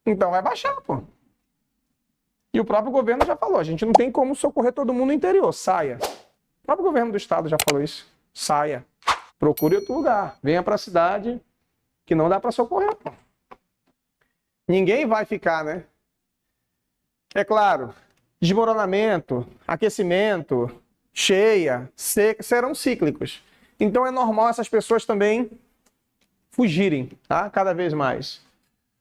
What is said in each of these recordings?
Então vai baixar, pô. E o próprio governo já falou, a gente não tem como socorrer todo mundo no interior, saia. O próprio governo do estado já falou isso. Saia. Procure outro lugar. Venha para a cidade que não dá para socorrer, pô. Ninguém vai ficar, né? É claro, desmoronamento, aquecimento, cheia, seca, serão cíclicos. Então é normal essas pessoas também fugirem, tá? Cada vez mais.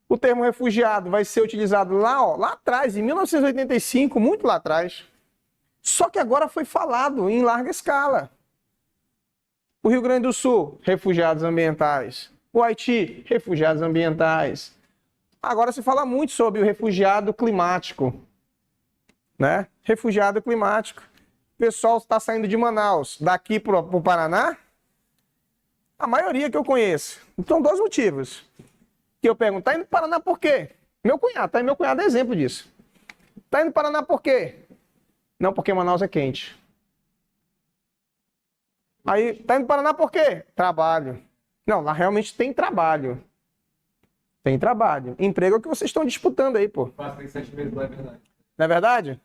O termo refugiado vai ser utilizado lá, ó, lá atrás, em 1985, muito lá atrás. Só que agora foi falado em larga escala. O Rio Grande do Sul, refugiados ambientais. O Haiti, refugiados ambientais. Agora se fala muito sobre o refugiado climático, né? Refugiado climático. O pessoal está saindo de Manaus, daqui para o Paraná. A maioria que eu conheço. Então, dois motivos. Que eu pergunto, tá indo para o Paraná por quê? Meu cunhado é exemplo disso. Tá indo para o Paraná por quê? Não, porque Manaus é quente. Aí, tá indo para o Paraná por quê? Trabalho. Não, lá realmente tem trabalho. Tem trabalho. Emprego é o que vocês estão disputando aí, pô. Quase tem 7 meses lá, é verdade. Não é verdade?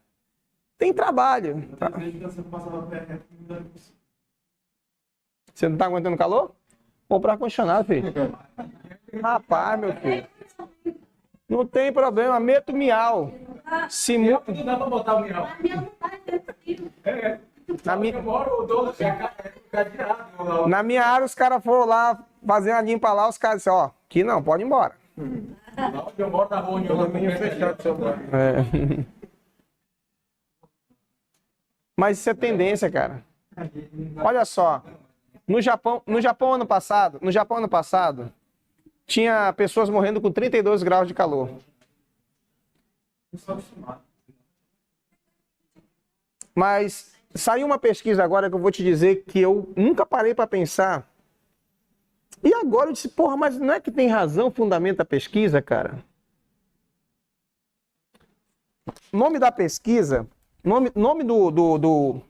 Tem trabalho. Você não tá aguentando calor? Comprar ar-condicionado, filho. Rapaz, meu filho. Não tem problema, meta o miau. Se mu... Não dá pra botar o miau. Na minha área, os caras foram lá fazer uma limpa lá, os caras disseram, ó, aqui não, pode ir embora. Eu moro na rua onde eu fechado, seu pai. É. Mas isso é tendência, cara. Olha só, no Japão ano passado, tinha pessoas morrendo com 32 graus de calor. Mas saiu uma pesquisa agora que eu vou te dizer que eu nunca parei para pensar. E agora eu disse, porra, mas não é que tem razão, fundamenta a pesquisa, cara? Nome da pesquisa, nome do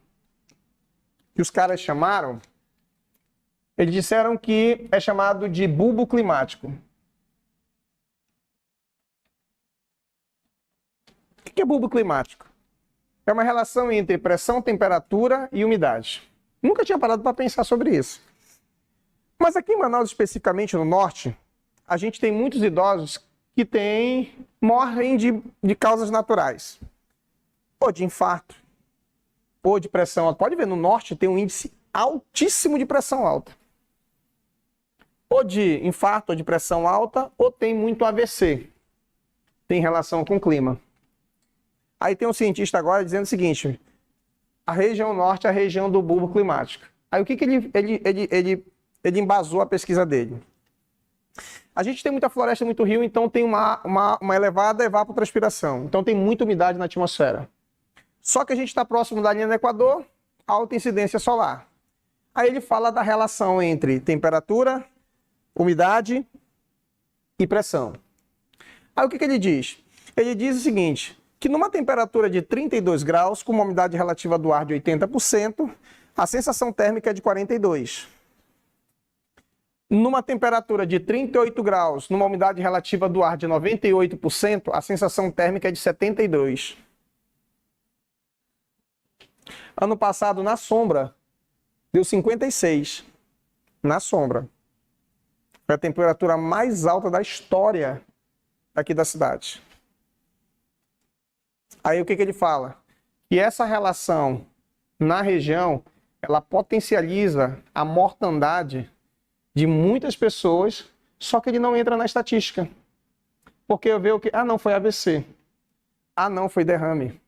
que os caras chamaram, eles disseram que é chamado de bulbo climático. O que é bulbo climático? É uma relação entre pressão, temperatura e umidade. Nunca tinha parado para pensar sobre isso. Mas aqui em Manaus, especificamente no norte, a gente tem muitos idosos que morrem de causas naturais. Ou de infarto, ou de pressão alta. Pode ver, no norte tem um índice altíssimo de pressão alta. Ou de infarto, ou de pressão alta, ou tem muito AVC. Tem relação com o clima. Aí tem um cientista agora dizendo o seguinte, a região norte é a região do bulbo climático. Aí o que ele embasou a pesquisa dele? A gente tem muita floresta, muito rio, então tem uma elevada evapotranspiração. Então tem muita umidade na atmosfera. Só que a gente está próximo da linha do Equador, alta incidência solar. Aí ele fala da relação entre temperatura, umidade e pressão. Aí o que ele diz? Ele diz o seguinte, que numa temperatura de 32 graus, com uma umidade relativa do ar de 80%, a sensação térmica é de 42. Numa temperatura de 38 graus, numa umidade relativa do ar de 98%, a sensação térmica é de 72. Ano passado, na sombra, deu 56. Na sombra. Foi a temperatura mais alta da história aqui da cidade. Aí o que ele fala? Que essa relação na região, ela potencializa a mortandade de muitas pessoas, só que ele não entra na estatística. Porque eu vejo que, não, foi AVC. Não, foi derrame.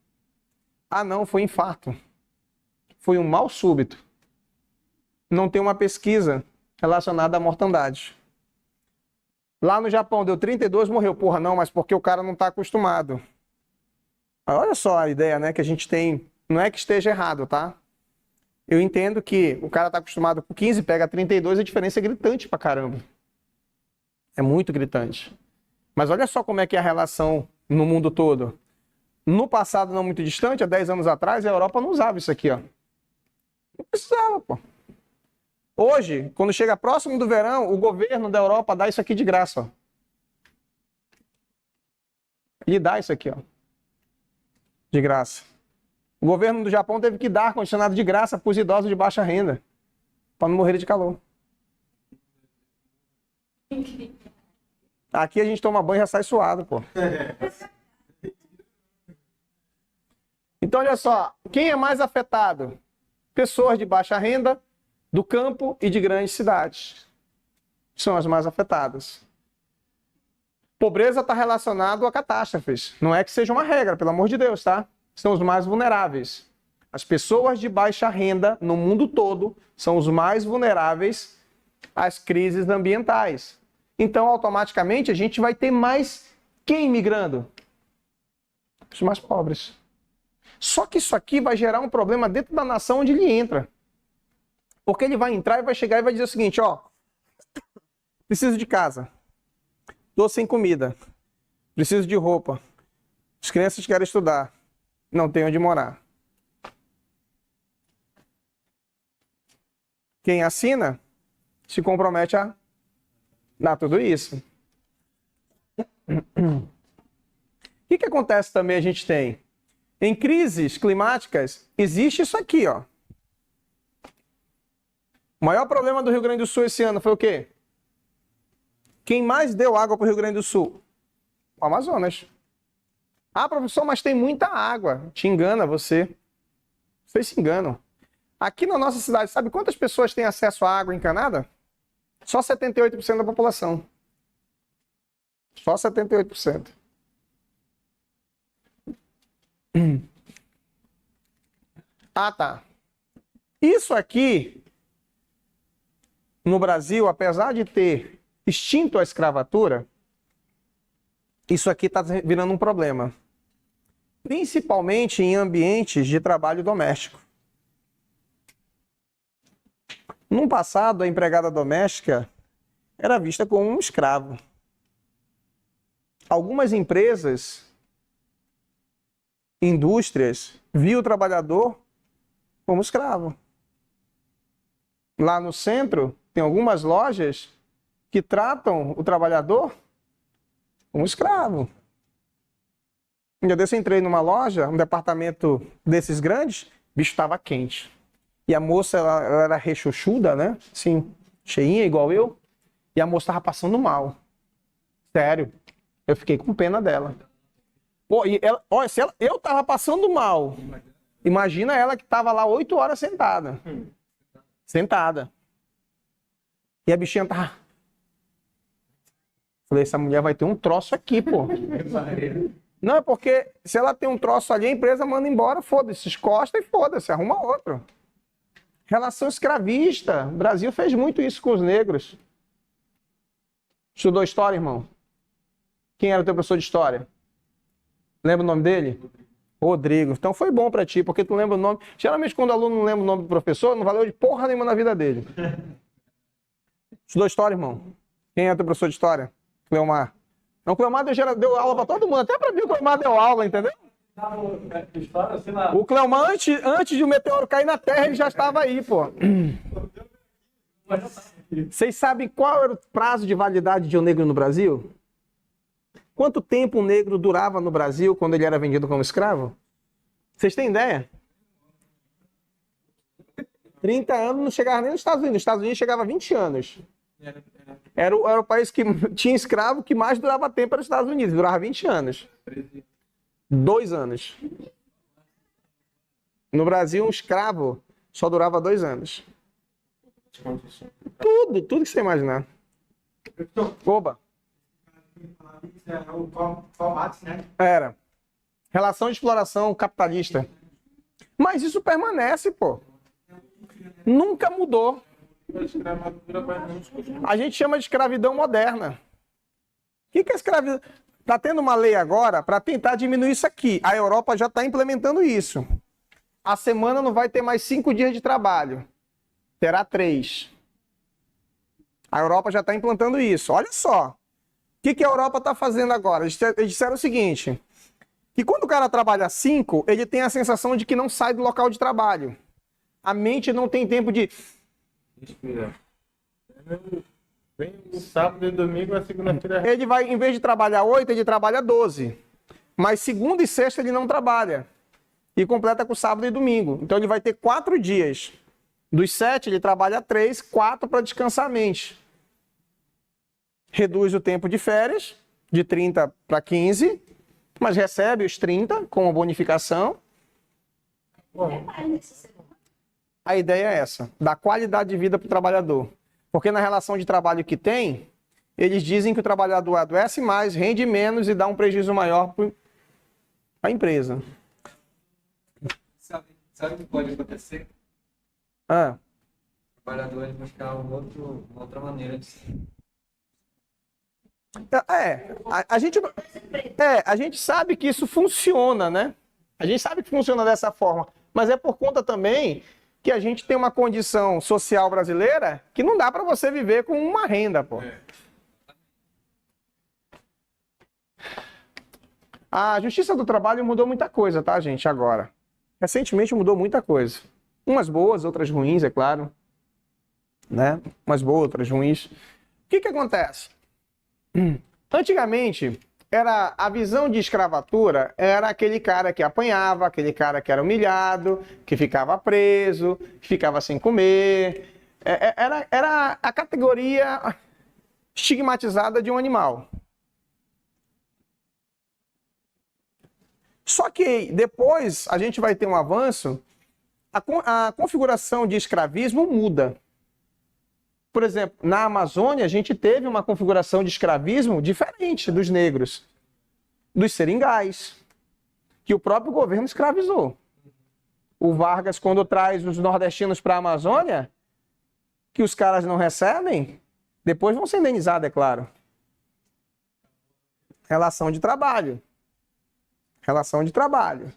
Não, foi infarto. Foi um mal súbito. Não tem uma pesquisa relacionada à mortandade. Lá no Japão deu 32, morreu. Porra, não, mas porque o cara não está acostumado. Olha só a ideia, né, que a gente tem. Não é que esteja errado, tá? Eu entendo que o cara está acostumado com 15, pega 32, a diferença é gritante pra caramba. É muito gritante. Mas olha só como é que é a relação no mundo todo. No passado não muito distante, há 10 anos atrás, a Europa não usava isso aqui, ó. Não precisava, pô. Hoje, quando chega próximo do verão, o governo da Europa dá isso aqui de graça, ó. Ele dá isso aqui, ó. De graça. O governo do Japão teve que dar ar-condicionado de graça para os idosos de baixa renda. Para não morrer de calor. Aqui a gente toma banho e já sai suado, pô. Então, olha só. Quem é mais afetado? Pessoas de baixa renda, do campo e de grandes cidades. São as mais afetadas. Pobreza está relacionado a catástrofes. Não é que seja uma regra, pelo amor de Deus, tá? São os mais vulneráveis. As pessoas de baixa renda no mundo todo são os mais vulneráveis às crises ambientais. Então, automaticamente, a gente vai ter mais quem migrando? Os mais pobres. Só que isso aqui vai gerar um problema dentro da nação onde ele entra. Porque ele vai entrar e vai chegar e vai dizer o seguinte, ó, preciso de casa, tô sem comida, preciso de roupa, as crianças querem estudar, não tem onde morar. Quem assina se compromete a dar tudo isso. O que acontece também a gente tem? Em crises climáticas, existe isso aqui, ó. O maior problema do Rio Grande do Sul esse ano foi o quê? Quem mais deu água para o Rio Grande do Sul? O Amazonas. Ah, professor, mas tem muita água. Te engana você. Vocês se enganam. Aqui na nossa cidade, sabe quantas pessoas têm acesso à água encanada? Só 78% da população. Só 78%. Ah, tá. Isso aqui, no Brasil, apesar de ter extinto a escravatura, isso aqui está virando um problema. Principalmente em ambientes de trabalho doméstico. No passado, a empregada doméstica era vista como um escravo. Algumas empresas, indústrias, viam o trabalhador como escravo. Lá no centro, tem algumas lojas que tratam o trabalhador como escravo. Um dia desse eu entrei numa loja, um departamento desses grandes, o bicho estava quente. E a moça, ela era rechuchuda, né? Assim, cheinha, igual eu. E a moça estava passando mal. Sério. Eu fiquei com pena dela. Pô, e ela, olha, eu estava passando mal. Imagina ela que estava lá 8 horas sentada. Sentada. E a bichinha tava... Falei, essa mulher vai ter um troço aqui, pô. Não, é porque se ela tem um troço ali, a empresa manda embora, foda-se, escosta e foda-se, arruma outro. Relação escravista. O Brasil fez muito isso com os negros. Estudou história, irmão? Quem era o teu professor de história? Lembra o nome dele? Rodrigo. Então foi bom pra ti, porque tu lembra o nome. Geralmente quando o aluno não lembra o nome do professor, não valeu de porra nenhuma na vida dele. Estudou história, irmão? Quem é o teu professor de história? Cleomar. Não, Cleomar deu aula pra todo mundo. Até pra mim o Cleomar deu aula, entendeu? O Cleomar, antes de o meteoro cair na Terra, ele já estava aí, pô. Vocês sabem qual era o prazo de validade de um negro no Brasil? Quanto tempo um negro durava no Brasil quando ele era vendido como escravo? Vocês têm ideia? 30 anos não chegava nem nos Estados Unidos. Nos Estados Unidos chegava a 20 anos. Era o país que tinha escravo que mais durava tempo era os Estados Unidos. Durava 20 anos. 2 anos. No Brasil, um escravo só durava 2 anos. Tudo que você imaginar. Oba. Era. Relação de exploração capitalista. Mas isso permanece, pô. Nunca mudou. A gente chama de escravidão moderna. O que é escravidão? Está tendo uma lei agora para tentar diminuir isso aqui. A Europa já está implementando isso. A semana não vai ter mais 5 dias de trabalho. Terá 3. A Europa já está implantando isso. Olha só. O que a Europa está fazendo agora? Eles disseram o seguinte, que quando o cara trabalha 5, ele tem a sensação de que não sai do local de trabalho. A mente não tem tempo de... Vem sábado e domingo, a segunda-feira... Ele vai, em vez de trabalhar 8, ele trabalha 12. Mas segunda e sexta ele não trabalha. E completa com sábado e domingo. Então ele vai ter 4 dias. Dos 7, ele trabalha 3, 4 para descansar a mente. Reduz o tempo de férias, de 30 para 15, mas recebe os 30 com bonificação. A ideia é essa, dar qualidade de vida para o trabalhador. Porque na relação de trabalho que tem, eles dizem que o trabalhador adoece mais, rende menos e dá um prejuízo maior para a empresa. Sabe o que pode acontecer? Ah. O trabalhador vai buscar uma outra maneira de ser. A gente sabe que isso funciona, né? A gente sabe que funciona dessa forma, mas é por conta também que a gente tem uma condição social brasileira que não dá para você viver com uma renda, pô. A Justiça do Trabalho mudou muita coisa, tá, gente, agora. Recentemente mudou muita coisa. Umas boas, outras ruins, é claro. Né? Umas boas, outras ruins. O que acontece? Antigamente, a visão de escravatura era aquele cara que apanhava, aquele cara que era humilhado, que ficava preso, que ficava sem comer. Era a categoria estigmatizada de um animal. Só que depois a gente vai ter um avanço, a configuração de escravismo muda. Por exemplo, na Amazônia a gente teve uma configuração de escravismo diferente dos negros, dos seringais, que o próprio governo escravizou. O Vargas, quando traz os nordestinos para a Amazônia, que os caras não recebem, depois vão ser indenizados, é claro. Relação de trabalho. Relação de trabalho.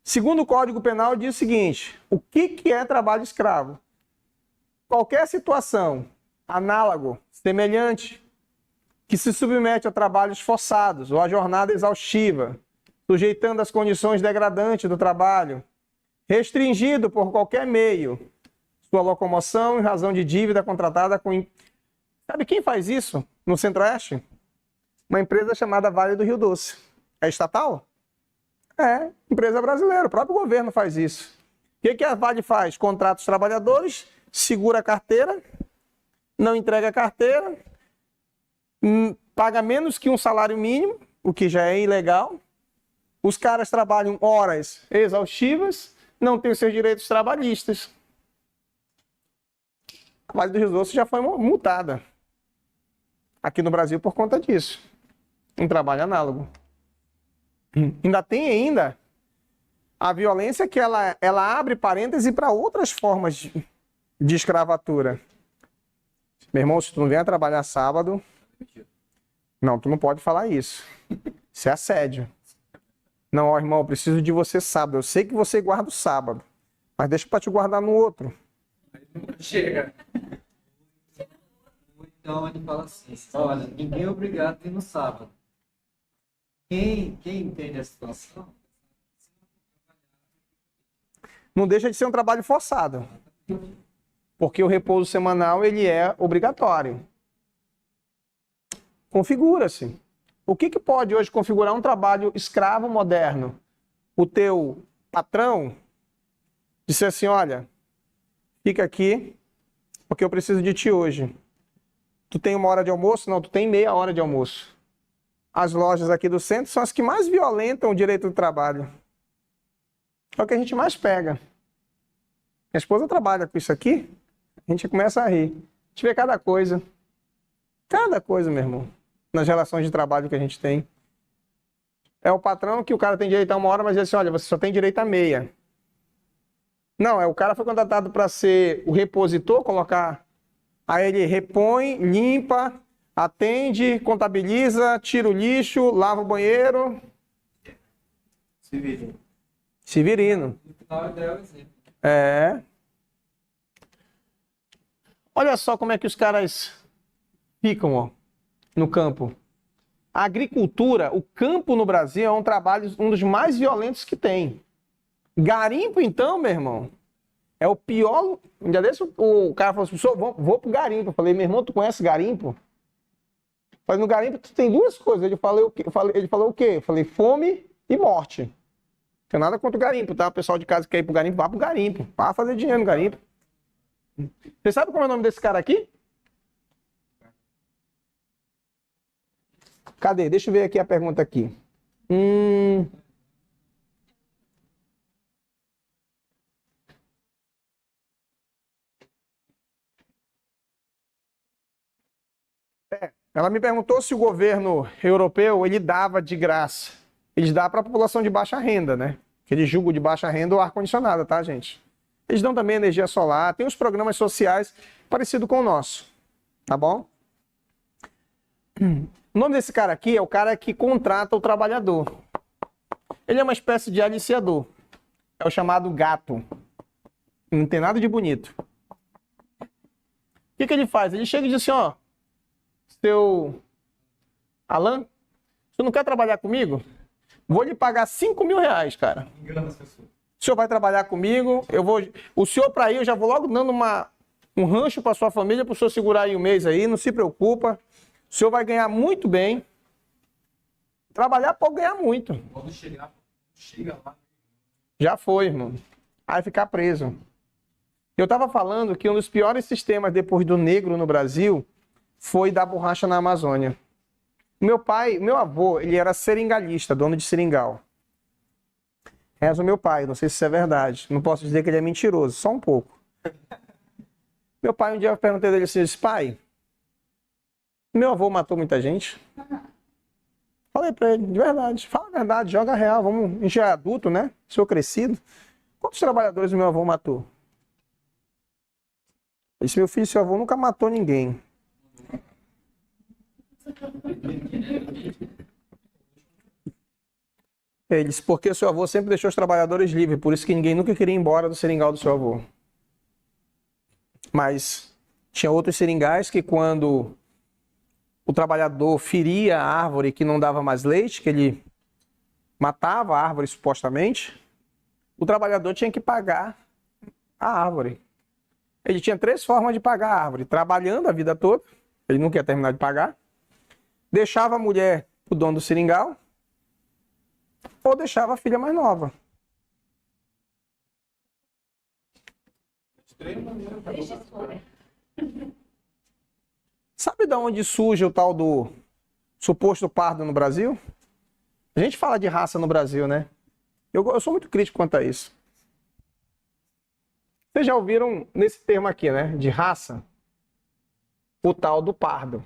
Segundo o Código Penal, diz o seguinte: o que é trabalho escravo? Qualquer situação análogo, semelhante, que se submete a trabalhos forçados ou a jornada exaustiva, sujeitando as condições degradantes do trabalho, restringido por qualquer meio, sua locomoção em razão de dívida contratada com... Sabe quem faz isso no Centro-Oeste? Uma empresa chamada Vale do Rio Doce. É estatal? É, empresa brasileira, o próprio governo faz isso. O que a Vale faz? Contrata os trabalhadores, segura a carteira, não entrega a carteira, paga menos que um salário mínimo, o que já é ilegal. Os caras trabalham horas exaustivas, não têm os seus direitos trabalhistas. A Vale do Rio Doce já foi multada aqui no Brasil por conta disso. Um trabalho análogo. Ainda tem a violência que ela abre parêntese para outras formas de escravatura. Meu irmão, se tu não vier trabalhar sábado... Não, tu não pode falar isso. Isso é assédio. Não, ó, irmão, eu preciso de você sábado. Eu sei que você guarda o sábado, mas deixa para te guardar no outro. Chega. Então ele fala assim: olha, ninguém é obrigado a ir no sábado. Quem entende a situação? Não deixa de ser um trabalho forçado. Porque o repouso semanal ele é obrigatório. Configura-se. O que pode hoje configurar um trabalho escravo moderno? O teu patrão disse assim: olha, fica aqui, porque eu preciso de ti hoje. Tu tem 1 hora de almoço? Não, tu tem meia hora de almoço. As lojas aqui do centro são as que mais violentam o direito do trabalho. É o que a gente mais pega. Minha esposa trabalha com isso aqui, a gente começa a rir. A gente vê cada coisa, meu irmão, nas relações de trabalho que a gente tem. É o patrão que o cara tem direito a 1 hora, mas ele diz assim: olha, você só tem direito a meia. Não, o cara foi contratado para ser o repositor, colocar... Aí ele repõe, limpa, atende, contabiliza, tira o lixo, lava o banheiro. Severino. No final, ele é o exemplo. É. Olha só como é que os caras ficam, ó, no campo. A agricultura, o campo no Brasil é um trabalho, um dos mais violentos que tem. Garimpo, então, meu irmão, é o pior. Um dia desse, o cara falou assim: vou pro garimpo. Eu falei: meu irmão, tu conhece garimpo? Falei, no garimpo tu tem duas coisas. Ele falou o quê? Eu falei, fome e morte. Não tem nada contra o garimpo, tá? O pessoal de casa que quer ir pro garimpo, vá pro garimpo. Vá fazer dinheiro no garimpo. Você sabe como é o nome desse cara aqui? Cadê? Deixa eu ver aqui a pergunta aqui. Ela me perguntou se o governo europeu ele dava de graça. Eles dão para a população de baixa renda, né? Que eles julgam de baixa renda o ar-condicionado, tá, gente? Eles dão também energia solar, tem uns programas sociais parecidos com o nosso, tá bom? O nome desse cara aqui é o cara que contrata o trabalhador. Ele é uma espécie de aliciador. É o chamado gato. Não tem nada de bonito. O que ele faz? Ele chega e diz assim, ó, seu Alan, você não quer trabalhar comigo? Vou lhe pagar 5 mil reais, cara. Engana as pessoas. O senhor vai trabalhar comigo, o senhor para ir, eu já vou logo dando um rancho para sua família, para o senhor segurar aí um mês aí, não se preocupa. O senhor vai ganhar muito bem. Trabalhar pode ganhar muito. Quando chega lá. Já foi, irmão. Aí ficar preso. Eu estava falando que um dos piores sistemas depois do negro no Brasil foi da borracha na Amazônia. Meu avô, ele era seringalista, dono de seringal. Reza o meu pai, não sei se isso é verdade. Não posso dizer que ele é mentiroso, só um pouco. Meu pai, um dia eu perguntei dele assim, eu disse, pai, meu avô matou muita gente? Falei pra ele, de verdade, fala a verdade, joga a real, vamos, a gente é adulto, né? Sou crescido. Quantos trabalhadores o meu avô matou? Ele disse, meu filho, seu avô nunca matou ninguém. Ele disse, porque seu avô sempre deixou os trabalhadores livres, por isso que ninguém nunca queria ir embora do seringal do seu avô. Mas tinha outros seringais que quando o trabalhador feria a árvore que não dava mais leite, que ele matava a árvore supostamente, o trabalhador tinha que pagar a árvore. Ele tinha 3 formas de pagar a árvore. Trabalhando a vida toda, ele não quer terminar de pagar, deixava a mulher, o dono do seringal, ou deixava a filha mais nova. Sabe de onde surge o tal do suposto pardo no Brasil? A gente fala de raça no Brasil, né? Eu sou muito crítico quanto a isso. Vocês já ouviram nesse termo aqui, né? De raça, o tal do pardo.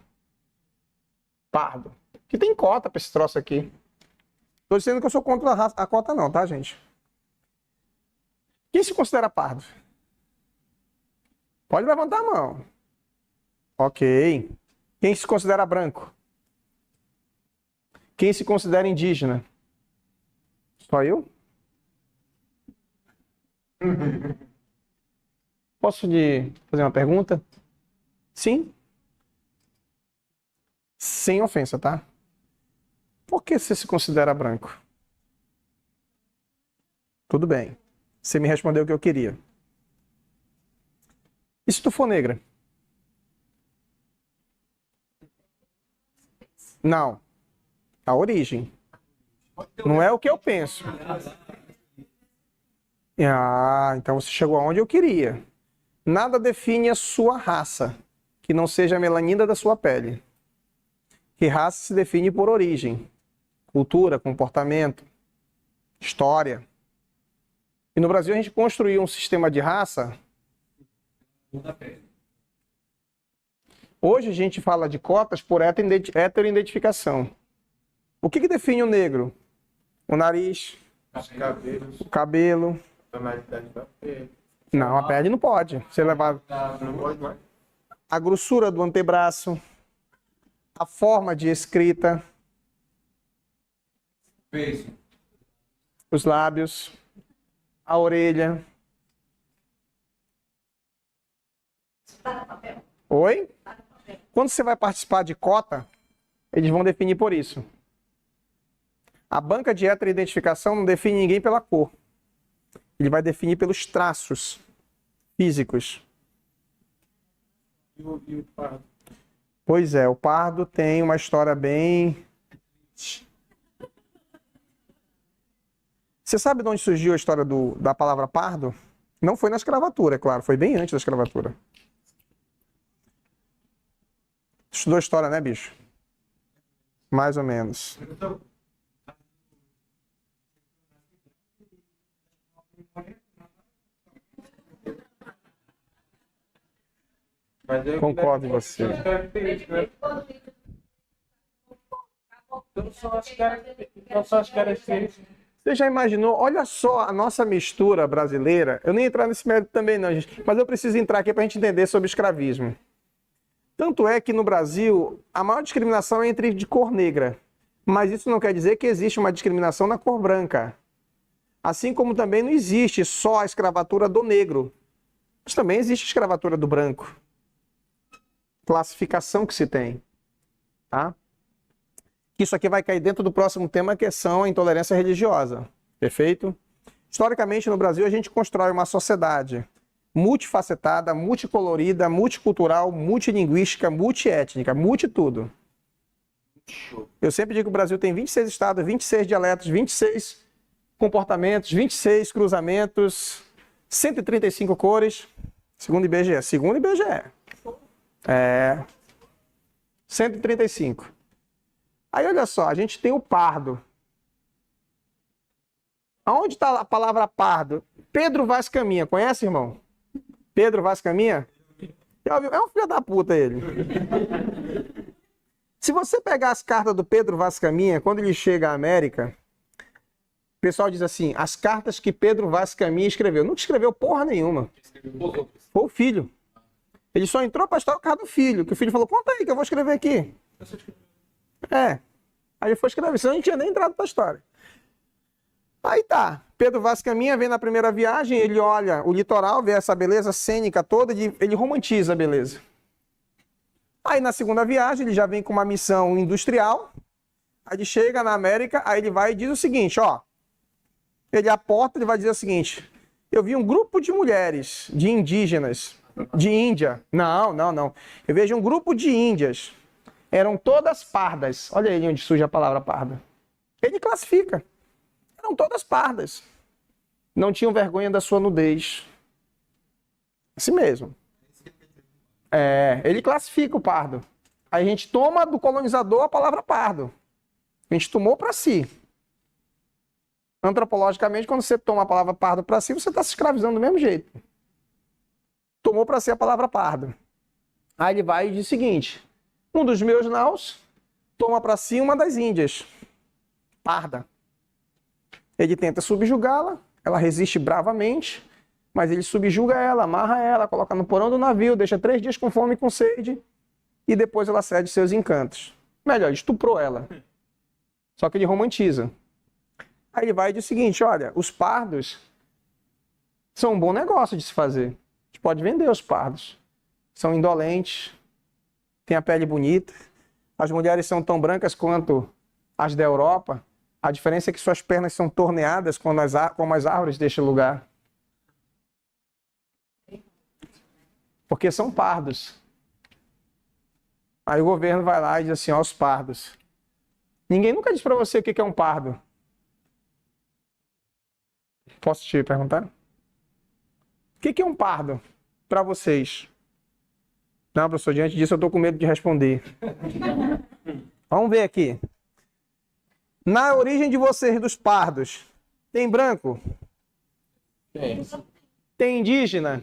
Pardo. Que tem cota para esse troço aqui. Estou dizendo que eu sou contra a cota não, tá, gente? Quem se considera pardo? Pode levantar a mão. Ok. Quem se considera branco? Quem se considera indígena? Só eu? Posso lhe fazer uma pergunta? Sim? Sem ofensa, tá? Por que você se considera branco? Tudo bem. Você me respondeu o que eu queria. E se tu for negra? Não. A origem. Não é o que eu penso. Ah, então você chegou aonde eu queria. Nada define a sua raça que não seja a melanina da sua pele. Que raça se define por origem, cultura, comportamento, história. E no Brasil a gente construiu um sistema de raça. Hoje a gente fala de cotas por heteroidentificação. O que define o negro? O nariz, o cabelo. Não, a pele não pode. Você levar a grossura do antebraço, a forma de escrita, Peso. os lábios, a orelha. Oi? Quando você vai participar de cota, eles vão definir por isso. A banca de heteroidentificação não define ninguém pela cor. Ele vai definir pelos traços físicos. E o pardo? Pois é, o pardo tem uma história bem... Você sabe de onde surgiu a história da palavra pardo? Não foi na escravatura, é claro, foi bem antes da escravatura. Estudou história, né, bicho? Mais ou menos. Concordo com você. Eu só acho que era esse. Você já imaginou? Olha só a nossa mistura brasileira. Eu nem entrar nesse mérito também não, gente. Mas eu preciso entrar aqui para a gente entender sobre escravismo. Tanto é que no Brasil, a maior discriminação é entre de cor negra. Mas isso não quer dizer que existe uma discriminação na cor branca. Assim como também não existe só a escravatura do negro. Mas também existe a escravatura do branco. Classificação que se tem. Tá? Isso aqui vai cair dentro do próximo tema, que são a intolerância religiosa. Perfeito? Historicamente, no Brasil, a gente constrói uma sociedade multifacetada, multicolorida, multicultural, multilinguística, multiétnica, multitudo. Eu sempre digo que o Brasil tem 26 estados, 26 dialetos, 26 comportamentos, 26 cruzamentos, 135 cores, segundo o IBGE. Segundo o IBGE. 135. Aí, olha só, a gente tem o pardo. Aonde está a palavra pardo? Pedro Vaz Caminha. Conhece, irmão? Pedro Vaz Caminha? É um filho da puta ele. Se você pegar as cartas do Pedro Vaz Caminha, quando ele chega à América, o pessoal diz assim, as cartas que Pedro Vaz Caminha escreveu. Nunca escreveu porra nenhuma. Foi o filho. Ele só entrou para a história por causa do filho. Que o filho falou, conta aí que eu vou escrever aqui. Aí ele foi escrever, senão a gente tinha nem entrado para a história. Aí tá, Pedro Vaz Caminha vem na primeira viagem, ele olha o litoral, vê essa beleza cênica toda, ele romantiza a beleza. Aí na segunda viagem ele já vem com uma missão industrial, aí ele chega na América, aí ele vai e diz o seguinte, ó, ele aporta, ele vai dizer o seguinte, eu vi um grupo de mulheres, de indígenas, de Índia, não, eu vejo um grupo de índias, eram todas pardas. Olha aí onde surge a palavra parda. Ele classifica. Eram todas pardas. Não tinham vergonha da sua nudez. Assim mesmo. Ele classifica o pardo. Aí a gente toma do colonizador a palavra pardo. A gente tomou para si. Antropologicamente, quando você toma a palavra pardo para si, você está se escravizando do mesmo jeito. Tomou para si a palavra pardo. Aí ele vai e diz o seguinte... Um dos meus naus toma para si uma das índias, parda. Ele tenta subjugá-la, ela resiste bravamente, mas ele subjuga ela, amarra ela, coloca no porão do navio, deixa 3 dias com fome e com sede, e depois ela cede seus encantos. Melhor, ele estuprou ela. Só que ele romantiza. Aí ele vai e diz o seguinte, olha, os pardos são um bom negócio de se fazer. A gente pode vender os pardos. São indolentes, tem a pele bonita, as mulheres são tão brancas quanto as da Europa, a diferença é que suas pernas são torneadas como as árvores deste lugar. Porque são pardos. Aí o governo vai lá e diz assim, ó, os pardos. Ninguém nunca diz para você o que é um pardo. Posso te perguntar? O que é um pardo para vocês? Não, professor, diante disso eu estou com medo de responder. Vamos ver aqui. Na origem de vocês, dos pardos, tem branco? Tem. Tem indígena?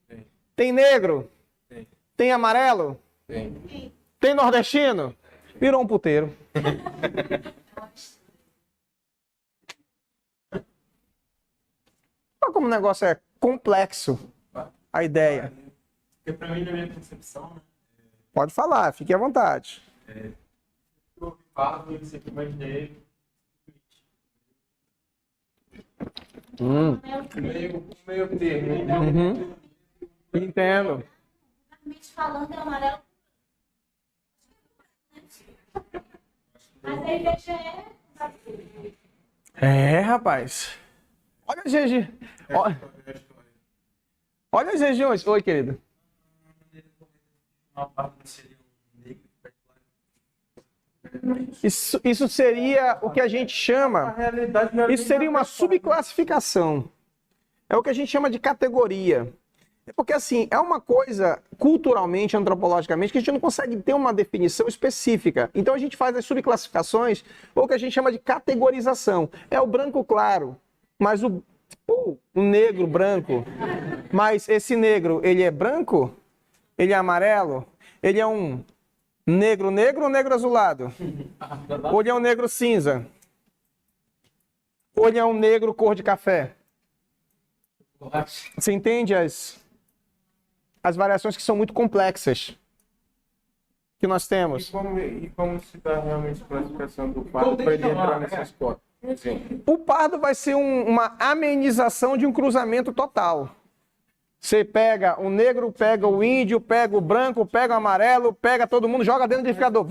Tem. Tem negro? Tem. Tem amarelo? Tem. Tem nordestino? Virou um puteiro. Olha como o negócio é complexo, a ideia. Porque para mim, na minha concepção, né? Pode falar, fique à vontade. Eu pardo e sempre imaginei meio termo, né? Uhum. Entendo. Falando é amarelo. Mas a IBGE Rapaz. Olha as regiões. Olha as regiões. Oi, querido. Uma parte seria um negro, Isso seria o que a gente chama. Isso seria uma subclassificação. É o que a gente chama de categoria. Porque, assim, é uma coisa culturalmente, antropologicamente, que a gente não consegue ter uma definição específica. Então, a gente faz as subclassificações, ou o que a gente chama de categorização. É o branco claro, mas o negro branco. Mas esse negro, ele é branco? Ele é amarelo? Ele é um negro negro ou negro azulado? Ou ele é um negro cinza? Ou ele é um negro cor de café? Você entende as variações que são muito complexas que nós temos? E como se dá realmente a classificação do pardo para ele entrar nessas cotas? O pardo vai ser uma amenização de um cruzamento total. Você pega o negro, pega o índio, pega o branco, pega o amarelo, pega todo mundo, joga dentro do liquidificador.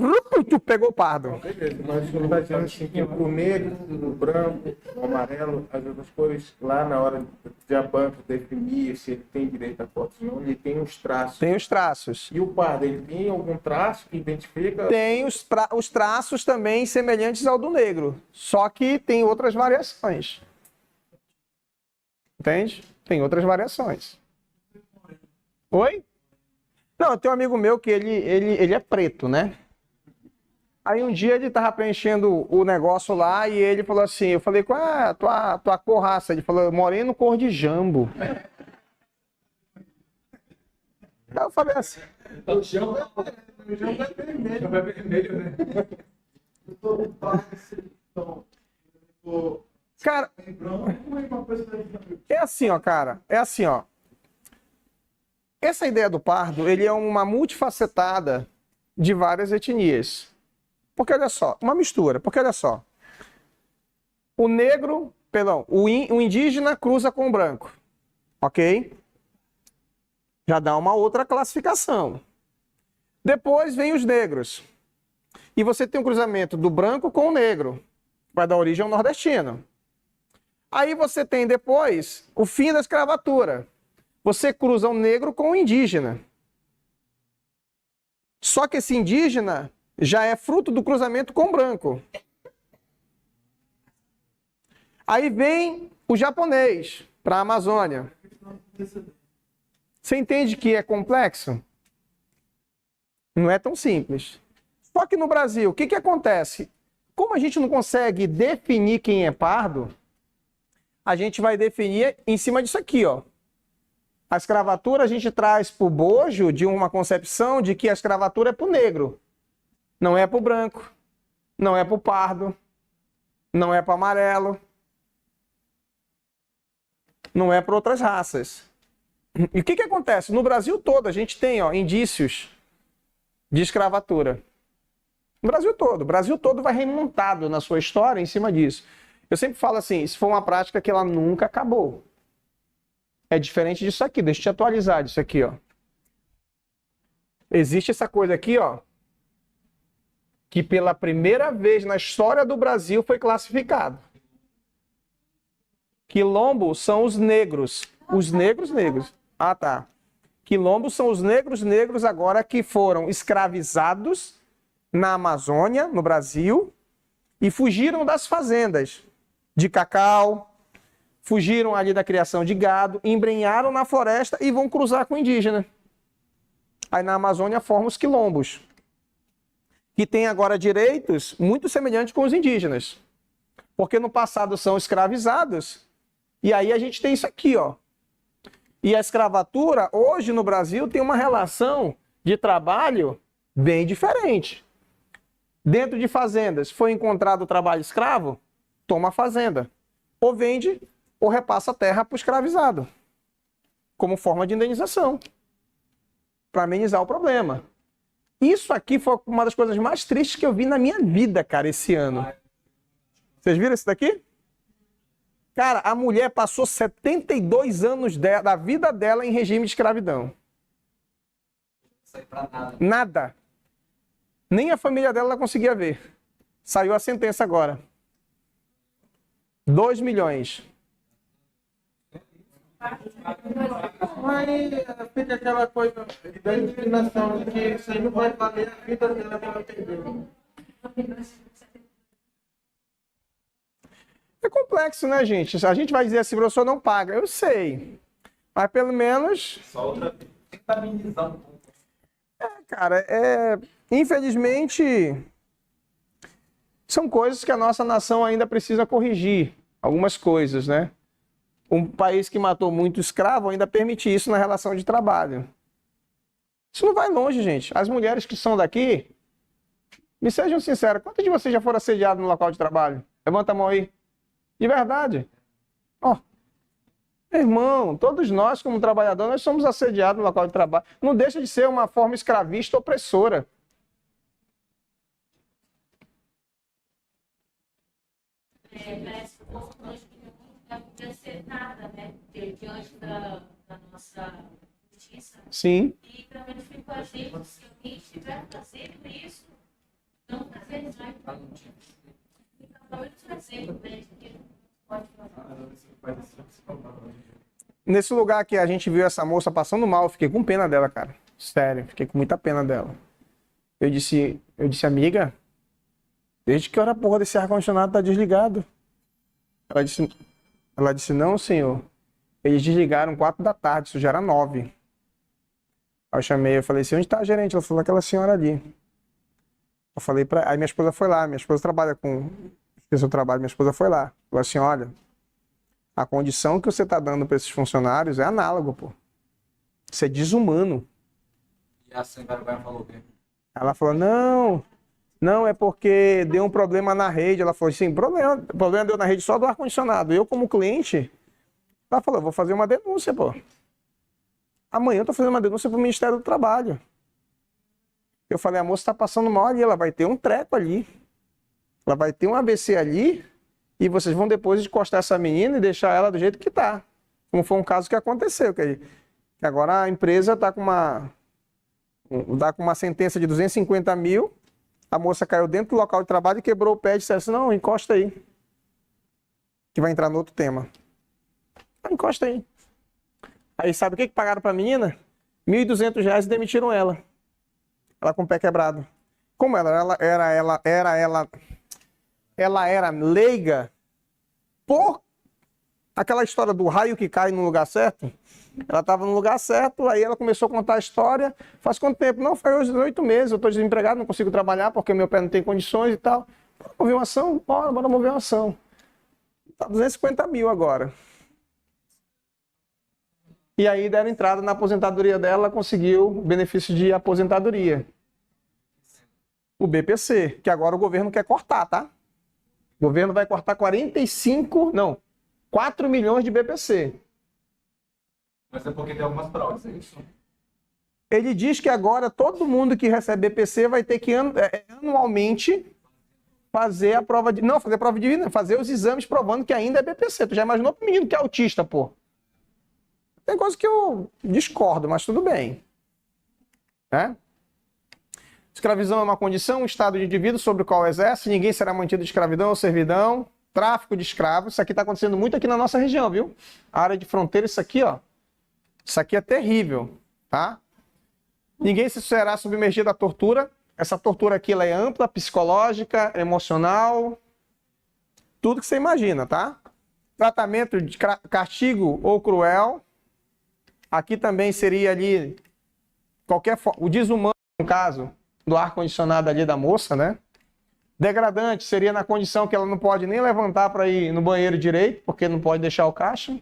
Tu pegou o pardo. Beleza, mas você está dizendo assim que o negro, o branco, o amarelo, as outras cores, lá na hora de a banca definir se ele tem direito a cota, senão ele tem os traços. Tem os traços. E o pardo, ele tem algum traço que identifica? Tem os traços também semelhantes ao do negro, só que tem outras variações. Entende? Tem outras variações. Oi? Não, tem um amigo meu que ele é preto, né? Aí um dia ele tava preenchendo o negócio lá e ele falou assim, eu falei, qual é a tua cor raça? Ele falou, moreno cor de jambo. Aí eu falei assim... O jambo é vermelho. O jambo é vermelho, né? Cara, é assim, ó, cara. É assim, ó. Essa ideia do pardo, ele é uma multifacetada de várias etnias. Porque olha só, uma mistura. Porque olha só, o negro, perdão, o indígena cruza com o branco, ok? Já dá uma outra classificação. Depois vem os negros. E você tem um cruzamento do branco com o negro, vai dar origem ao nordestino. Aí você tem depois o fim da escravatura. Você cruza o negro com o indígena. Só que esse indígena já é fruto do cruzamento com o branco. Aí vem o japonês para a Amazônia. Você entende que é complexo? Não é tão simples. Só que no Brasil, o que acontece? Como a gente não consegue definir quem é pardo, a gente vai definir em cima disso aqui, ó. A escravatura a gente traz para o bojo de uma concepção de que a escravatura é para o negro. Não é para o branco, não é para o pardo, não é para o amarelo, não é para outras raças. E o que acontece? No Brasil todo a gente tem indícios de escravatura. No Brasil todo. O Brasil todo vai remontado na sua história em cima disso. Eu sempre falo assim, isso foi uma prática que ela nunca acabou. É diferente disso aqui, deixa eu te atualizar disso aqui, ó. Existe essa coisa aqui, ó, que pela primeira vez na história do Brasil foi classificado. Quilombos são os negros. Os negros. Ah, tá. Quilombos são os negros agora que foram escravizados na Amazônia, no Brasil, e fugiram das fazendas de cacau, fugiram ali da criação de gado, embrenharam na floresta e vão cruzar com o indígena. Aí na Amazônia formam os quilombos, que têm agora direitos muito semelhantes com os indígenas. Porque no passado são escravizados, e aí a gente tem isso aqui, ó. E a escravatura, hoje no Brasil, tem uma relação de trabalho bem diferente. Dentro de fazendas, foi encontrado o trabalho escravo, toma a fazenda. Ou vende, ou repassa a terra para o escravizado, como forma de indenização, para amenizar o problema. Isso aqui foi uma das coisas mais tristes que eu vi na minha vida, cara, esse ano. Vocês viram isso daqui? Cara, a mulher passou 72 anos da vida dela em regime de escravidão. Não sai pra nada. Nada. Nem a família dela ela conseguia ver. Saiu a sentença agora. 2 milhões. Mas fica aquela coisa da inclinação de que isso aí não vai valer a vida dela que ela perdeu. É complexo, né, gente? A gente vai dizer assim, professor, não paga. Eu sei. Mas pelo menos, Só outra vez. Tem que amenizar um pouco. cara, infelizmente, são coisas que a nossa nação ainda precisa corrigir. Algumas coisas, né? Um país que matou muito escravo ainda permite isso na relação de trabalho. Isso não vai longe, gente. As mulheres que são daqui, me sejam sinceras, quantos de vocês já foram assediados no local de trabalho? Levanta a mão aí. De verdade. Ó, irmão, todos nós, como trabalhadores, nós somos assediados no local de trabalho. Não deixa de ser uma forma escravista opressora. Parece que o povo hoje não podia ser nada, né? Diante da nossa justiça. Sim. E também fico a gente, se alguém estiver fazendo isso, não fazer isso. Então, pelo menos um exemplo, né? De que pode fazer. Nesse lugar que a gente viu essa moça passando mal, eu fiquei com pena dela, cara. Sério, fiquei com muita pena dela. Eu disse, amiga, desde que hora a porra desse ar-condicionado tá desligado? Ela disse, não, senhor. Eles desligaram 4 da tarde, isso já era 9. Aí eu chamei, eu falei assim, onde tá a gerente? Ela falou, aquela senhora ali. Eu falei pra... Aí minha esposa foi lá, minha esposa trabalha com... Seu trabalho, minha esposa foi lá. Falou assim, olha, a condição que você está dando para esses funcionários é análogo, pô. Isso é desumano. E a sem vergonha falou o quê? Ela falou, não, é porque deu um problema na rede. Ela falou assim, problema deu na rede só do ar-condicionado. Eu, como cliente, ela falou, vou fazer uma denúncia, pô. Amanhã eu tô fazendo uma denúncia pro Ministério do Trabalho. Eu falei, a moça está passando mal ali, ela vai ter um treco ali. Ela vai ter um AVC ali e vocês vão depois encostar essa menina e deixar ela do jeito que tá. Como foi um caso que aconteceu. Que agora a empresa está com uma sentença de 250 mil, a moça caiu dentro do local de trabalho e quebrou o pé e disse assim, não, encosta aí. Que vai entrar no outro tema. Encosta aí. Aí sabe o que pagaram para a menina? R$1.200 e demitiram ela. Ela com o pé quebrado. Como ela era leiga por aquela história do raio que cai no lugar certo. Ela estava no lugar certo, aí ela começou a contar a história. Faz quanto tempo? Não, faz 8 meses, eu estou desempregado, não consigo trabalhar porque meu pé não tem condições e tal. Bora mover uma ação? Bora mover uma ação. Está 250 mil agora. E aí deram entrada na aposentadoria dela, ela conseguiu o benefício de aposentadoria. O BPC, que agora o governo quer cortar, tá? O governo vai cortar 4 milhões de BPC. Mas é porque tem algumas provas, é isso? Ele diz que agora todo mundo que recebe BPC vai ter que anualmente fazer a prova de... Não, fazer a prova de vida, fazer os exames provando que ainda é BPC. Tu já imaginou pro menino que é autista, pô? Tem coisa que eu discordo, mas tudo bem. Né? Escravidão é uma condição, um estado de indivíduo sobre o qual exerce, ninguém será mantido de escravidão ou servidão, tráfico de escravos. Isso aqui está acontecendo muito aqui na nossa região, viu? A área de fronteira, isso aqui, ó. Isso aqui é terrível, tá? Ninguém se será submergido à tortura. Essa tortura aqui ela é ampla, psicológica, emocional, tudo que você imagina, tá? Tratamento de castigo ou cruel. Aqui também seria ali qualquer forma, o desumano, no caso do ar-condicionado ali da moça, né? Degradante seria na condição que ela não pode nem levantar para ir no banheiro direito, porque não pode deixar o caixa.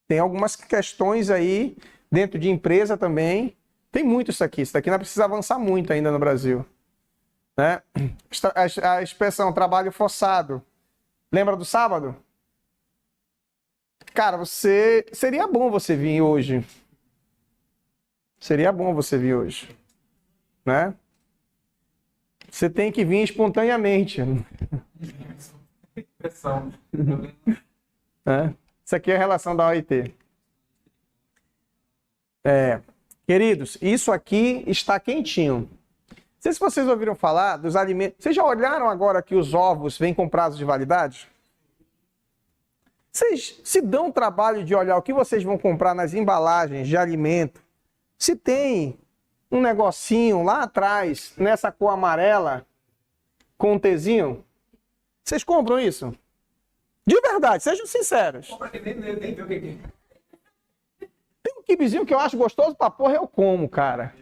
Tem algumas questões aí dentro de empresa também. Tem muito isso aqui. Isso daqui não precisa avançar muito ainda no Brasil. Né? A expressão trabalho forçado. Lembra do sábado? Cara, seria bom você vir hoje. Seria bom você vir hoje. Né? Você tem que vir espontaneamente. Isso aqui é a relação da OIT. Queridos, isso aqui está quentinho. Não sei se vocês ouviram falar dos alimentos. Vocês já olharam agora que os ovos vêm com prazo de validade? Vocês se dão o trabalho de olhar o que vocês vão comprar nas embalagens de alimento? Se tem um negocinho lá atrás, nessa cor amarela, com um Tzinho? Vocês compram isso? De verdade, sejam sinceros. Compra que nem vê o que é. Tem um kibizinho que eu acho gostoso pra porra, eu como, cara.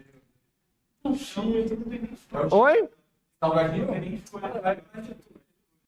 Oi? Salgadinho?